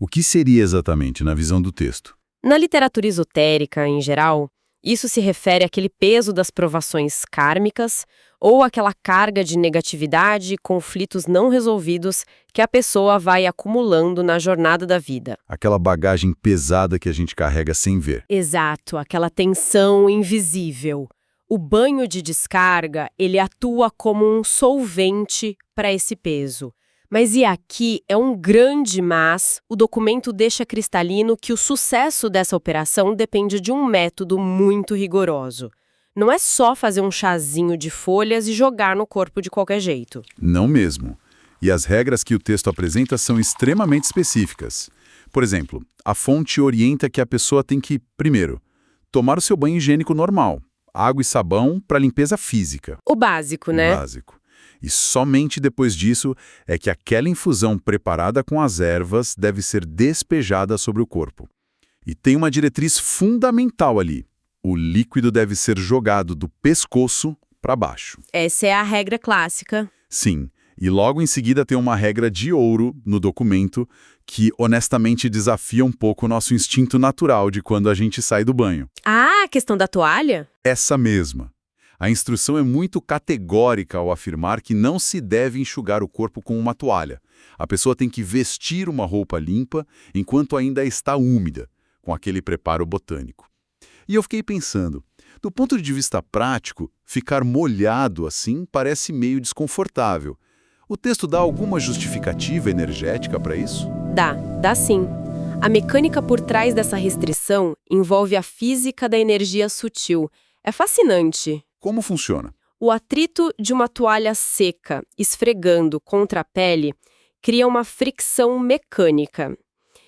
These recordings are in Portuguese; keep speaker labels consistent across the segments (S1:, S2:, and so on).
S1: O que seria exatamente na visão do texto?
S2: Na literatura esotérica, em geral, isso se refere àquele peso das provações kármicas ou aquela carga de negatividade e conflitos não resolvidos que a pessoa vai acumulando na jornada da vida.
S1: Aquela bagagem pesada que a gente carrega sem ver.
S2: Exato, aquela tensão invisível. O banho de descarga, ele atua como um solvente para esse peso. Mas e aqui é um grande mas, o documento deixa cristalino que o sucesso dessa operação depende de um método muito rigoroso. Não é só fazer um chazinho de folhas e jogar no corpo de qualquer jeito.
S1: Não mesmo. E as regras que o texto apresenta são extremamente específicas. Por exemplo, a fonte orienta que a pessoa tem que, primeiro, tomar o seu banho higiênico normal, água e sabão para limpeza física.
S2: O básico, né?
S1: O básico. E somente depois disso é que aquela infusão preparada com as ervas deve ser despejada sobre o corpo. E tem uma diretriz fundamental ali. O líquido deve ser jogado do pescoço para baixo.
S2: Essa é a regra clássica.
S1: Sim, e logo em seguida tem uma regra de ouro no documento que honestamente desafia um pouco o nosso instinto natural de quando a gente sai do banho.
S2: Ah, a questão da toalha?
S1: Essa mesma. A instrução é muito categórica ao afirmar que não se deve enxugar o corpo com uma toalha. A pessoa tem que vestir uma roupa limpa enquanto ainda está úmida, com aquele preparo botânico. E eu fiquei pensando, do ponto de vista prático, ficar molhado assim parece meio desconfortável. O texto dá alguma justificativa energética para isso?
S2: Dá sim. A mecânica por trás dessa restrição envolve a física da energia sutil. É fascinante.
S1: Como funciona?
S2: O atrito de uma toalha seca esfregando contra a pele cria uma fricção mecânica.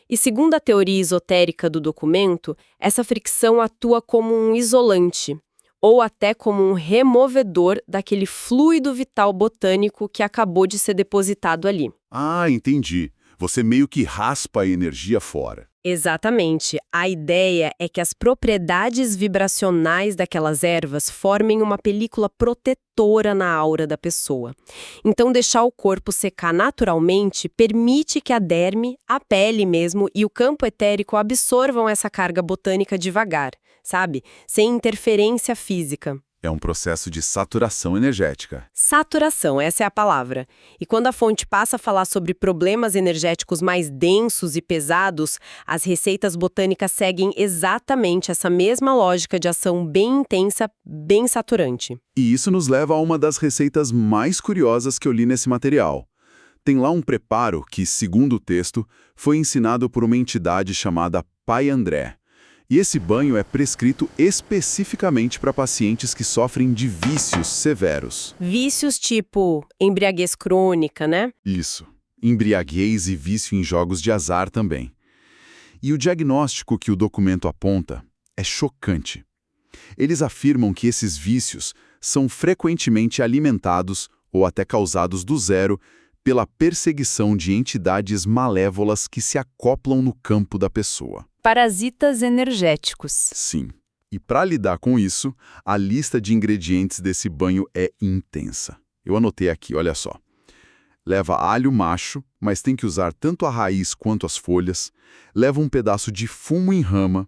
S2: E segundo a teoria esotérica do documento, essa fricção atua como um isolante, ou até como um removedor daquele fluido vital botânico que acabou de ser depositado ali.
S1: Ah, entendi. Você meio que raspa a energia fora.
S2: Exatamente. A ideia é que as propriedades vibracionais daquelas ervas formem uma película protetora na aura da pessoa. Então, deixar o corpo secar naturalmente permite que a derme, a pele mesmo e o campo etérico absorvam essa carga botânica devagar, sabe? Sem interferência física.
S1: É um processo de saturação energética.
S2: Saturação, essa é a palavra. E quando a fonte passa a falar sobre problemas energéticos mais densos e pesados, as receitas botânicas seguem exatamente essa mesma lógica de ação bem intensa, bem saturante.
S1: E isso nos leva a uma das receitas mais curiosas que eu li nesse material. Tem lá um preparo que, segundo o texto, foi ensinado por uma entidade chamada Pai André. E esse banho é prescrito especificamente para pacientes que sofrem de vícios severos.
S2: Vícios tipo embriaguez crônica, né?
S1: Isso. Embriaguez e vício em jogos de azar também. E o diagnóstico que o documento aponta é chocante. Eles afirmam que esses vícios são frequentemente alimentados ou até causados do zero pela perseguição de entidades malévolas que se acoplam no campo da pessoa.
S2: Parasitas energéticos.
S1: Sim. E para lidar com isso, a lista de ingredientes desse banho é intensa. Eu anotei aqui, olha só. Leva alho macho, mas tem que usar tanto a raiz quanto as folhas. Leva um pedaço de fumo em rama,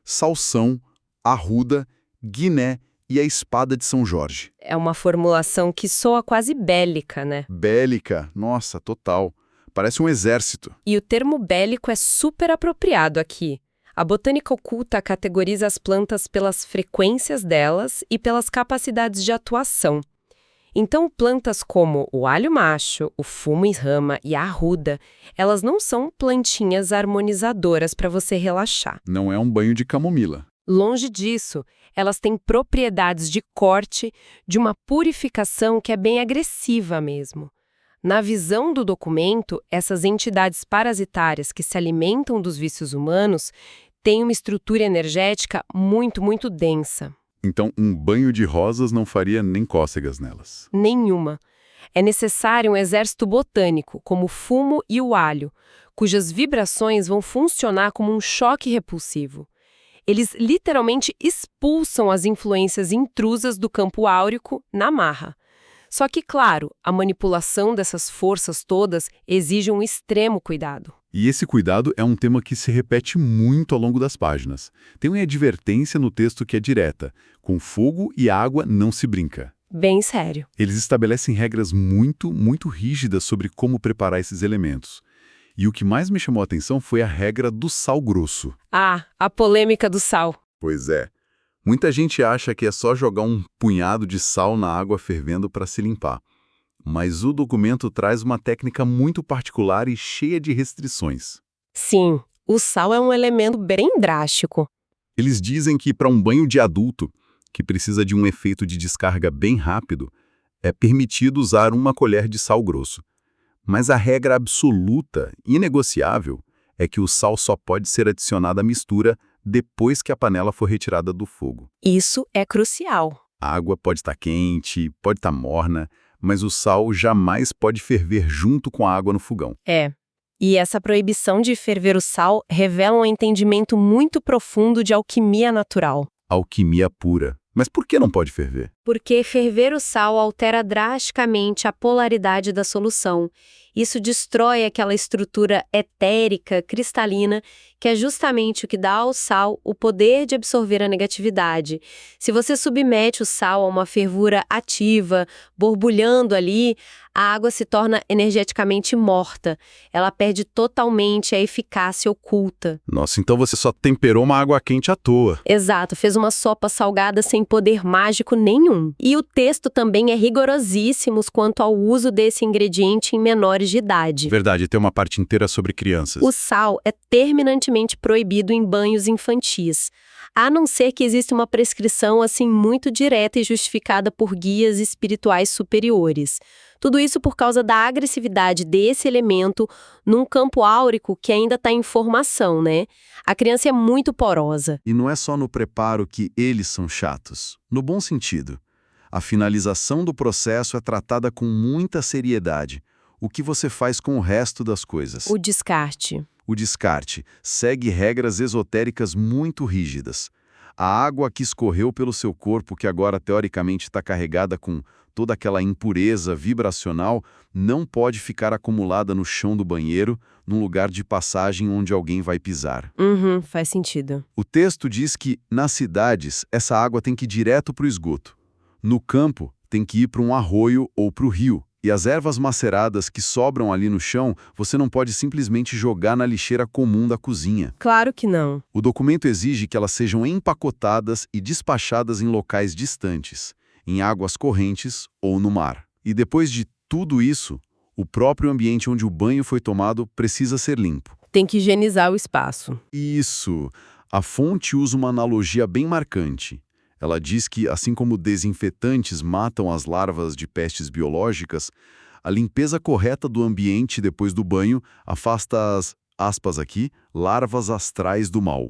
S1: salsão, arruda, guiné e a espada de São Jorge.
S2: É uma formulação que soa quase bélica, né?
S1: Bélica, nossa, total. Parece um exército.
S2: E o termo bélico é super apropriado aqui. A botânica oculta categoriza as plantas pelas frequências delas e pelas capacidades de atuação. Então, plantas como o alho macho, o fumo em rama e a arruda, elas não são plantinhas harmonizadoras para você relaxar.
S1: Não é um banho de camomila.
S2: Longe disso, elas têm propriedades de corte, de uma purificação que é bem agressiva mesmo. Na visão do documento, essas entidades parasitárias que se alimentam dos vícios humanos têm uma estrutura energética muito, muito densa.
S1: Então, um banho de rosas não faria nem cócegas nelas.
S2: Nenhuma. É necessário um exército botânico, como o fumo e o alho, cujas vibrações vão funcionar como um choque repulsivo. Eles literalmente expulsam as influências intrusas do campo áurico na marra. Só que, claro, a manipulação dessas forças todas exige um extremo cuidado.
S1: E esse cuidado é um tema que se repete muito ao longo das páginas. Tem uma advertência no texto que é direta: com fogo e água não se brinca.
S2: Bem sério.
S1: Eles estabelecem regras muito rígidas sobre como preparar esses elementos. E o que mais me chamou a atenção foi a regra do sal grosso.
S2: Ah, a polêmica do sal.
S1: Pois é. Muita gente acha que é só jogar um punhado de sal na água fervendo para se limpar. Mas o documento traz uma técnica muito particular e cheia de restrições.
S2: Sim, o sal é um elemento bem drástico.
S1: Eles dizem que para um banho de adulto, que precisa de um efeito de descarga bem rápido, é permitido usar 1 colher de sal grosso. Mas a regra absoluta, inegociável, é que o sal só pode ser adicionado à mistura depois que a panela for retirada do fogo.
S2: Isso é crucial.
S1: A água pode estar quente, pode estar morna, mas o sal jamais pode ferver junto com a água no fogão.
S2: É. E essa proibição de ferver o sal revela um entendimento muito profundo de alquimia natural.
S1: Alquimia pura. Mas por que não pode ferver?
S2: Porque ferver o sal altera drasticamente a polaridade da solução. Isso destrói aquela estrutura etérica, cristalina, que é justamente o que dá ao sal o poder de absorver a negatividade. Se você submete o sal a uma fervura ativa, borbulhando ali, a água se torna energeticamente morta. Ela perde totalmente a eficácia oculta.
S1: Nossa, então você só temperou uma água quente à toa.
S2: Exato, fez uma sopa salgada sem poder mágico nenhum. E o texto também é rigorosíssimo quanto ao uso desse ingrediente em menores de idade.
S1: Verdade, tem uma parte inteira sobre crianças.
S2: O sal é terminantemente proibido em banhos infantis, a não ser que exista uma prescrição assim muito direta e justificada por guias espirituais superiores. Tudo isso por causa da agressividade desse elemento num campo áurico que ainda está em formação, né? A criança é muito porosa.
S1: E não é só no preparo que eles são chatos. No bom sentido. A finalização do processo é tratada com muita seriedade. O que você faz com o resto das coisas?
S2: O descarte.
S1: O descarte segue regras esotéricas muito rígidas. A água que escorreu pelo seu corpo, que agora teoricamente está carregada com toda aquela impureza vibracional, não pode ficar acumulada no chão do banheiro, num lugar de passagem onde alguém vai pisar.
S2: Faz sentido.
S1: O texto diz que, nas cidades, essa água tem que ir direto para o esgoto. No campo, tem que ir para um arroio ou para o rio. E as ervas maceradas que sobram ali no chão, você não pode simplesmente jogar na lixeira comum da cozinha.
S2: Claro que não.
S1: O documento exige que elas sejam empacotadas e despachadas em locais distantes, em águas correntes ou no mar. E depois de tudo isso, o próprio ambiente onde o banho foi tomado precisa ser limpo.
S2: Tem que higienizar o espaço.
S1: Isso! A fonte usa uma analogia bem marcante. Ela diz que, assim como desinfetantes matam as larvas de pestes biológicas, a limpeza correta do ambiente depois do banho afasta as, aspas aqui, larvas astrais do mal.